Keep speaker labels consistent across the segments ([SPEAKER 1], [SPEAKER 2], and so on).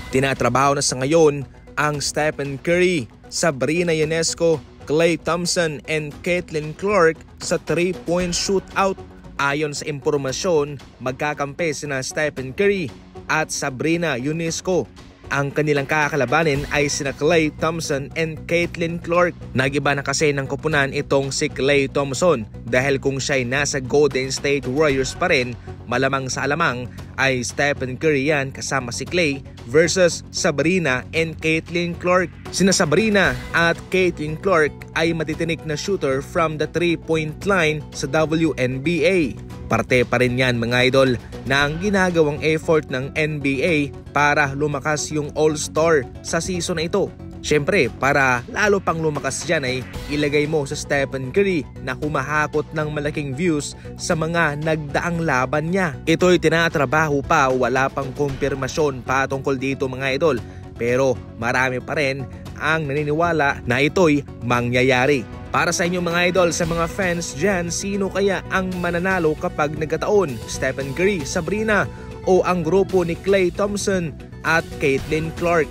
[SPEAKER 1] Tinatrabaho na sa ngayon ang Stephen Curry, Sabrina Ionesco, Klay Thompson and Caitlin Clark sa 3-point shootout. Ayon sa impormasyon, magkakampi sina Stephen Curry at Sabrina Ionesco. Ang kanilang kakalabanin ay sina Klay Thompson and Caitlin Clark. Nagiba na kasi ng koponan itong si Klay Thompson dahil kung siya'y nasa Golden State Warriors pa rin, malamang sa alamang ay Stephen Curry yan kasama si Klay versus Sabrina and Caitlin Clark. Sina Sabrina at Caitlin Clark ay matitinik na shooter from the 3-point line sa WNBA. Parte pa rin yan mga idol na ang ginagawang effort ng NBA para lumakas yung All-Star sa season na ito. Siyempre, para lalo pang lumakas dyan ay ilagay mo sa Stephen Curry na humahakot ng malaking views sa mga nagdaang laban niya. Ito'y tinatrabaho pa, wala pang kumpirmasyon patungkol dito mga idol. Pero marami pa rin ang naniniwala na ito'y mangyayari. Para sa inyo mga idol, sa mga fans dyan, sino kaya ang mananalo kapag nagkataon? Stephen Curry, Sabrina o ang grupo ni Klay Thompson at Caitlin Clark?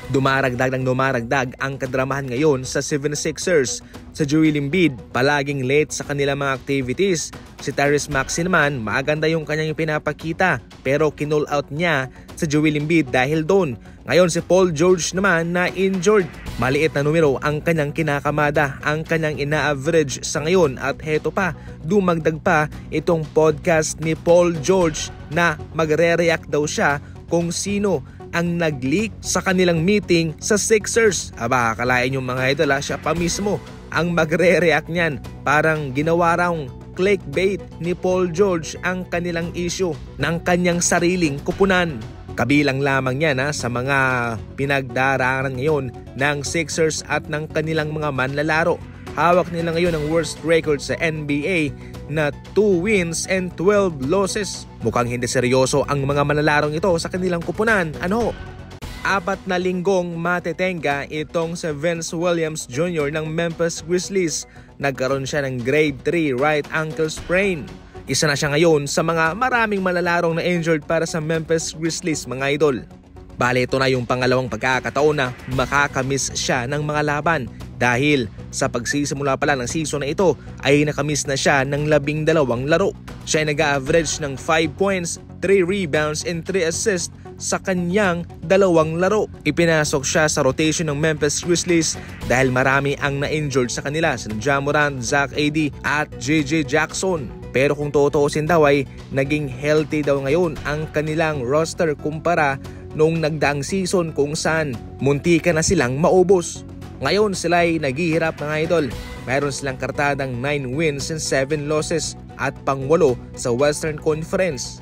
[SPEAKER 1] Dumaragdag ng dumaragdag ang kadramahan ngayon sa 76ers. Sa Joel Embiid, palaging late sa kanilang mga activities. Si Tyrese Maxey naman, maganda yung kanyang pinapakita pero kinull out niya sa Joel Embiid dahil doon. Ngayon si Paul George naman na injured. Maliit na numero ang kanyang kinakamada, ang kanyang ina-average sa ngayon at heto pa, dumagdag pa itong podcast ni Paul George na magre-react daw siya kung sino ang nag-leak sa kanilang meeting sa Sixers. Aba, akalain yung mga idol siya pa mismo ang magre-react niyan. Parang ginawa raw clickbait ni Paul George ang kanilang issue ng kanyang sariling kupunan. Kabilang lamang yan sa mga pinagdaraanan ngayon ng Sixers at ng kanilang mga manlalaro. Hawak nila ngayon ang worst record sa NBA na 2 wins and 12 losses. Mukhang hindi seryoso ang mga manalarong ito sa kanilang kupunan. 4 na linggong matetenga itong si Vince Williams Jr. ng Memphis Grizzlies. Nagkaroon siya ng grade 3 right ankle sprain. Isa na siya ngayon sa mga maraming manalarong na injured para sa Memphis Grizzlies mga idol. Bale, ito na yung pangalawang pagkakataon na makakamiss siya ng mga laban dahil sa pagsisimula pala ng season na ito ay nakamiss na siya ng 12 laro. Siya ay nag-average ng 5 points, 3 rebounds and 3 assists sa kanyang 2 laro. Ipinasok siya sa rotation ng Memphis Grizzlies dahil marami ang na-injured sa kanila, si Ja Morant, Zach AD at JJ Jackson. Pero kung tutuusin daw ay naging healthy daw ngayon ang kanilang roster kumpara noong nagdaang season kung saan muntika na silang maubos. Ngayon sila ay naghihirap mga idol. Mayroon silang kartadang 9 wins and 7 losses at pang-8 sa Western Conference.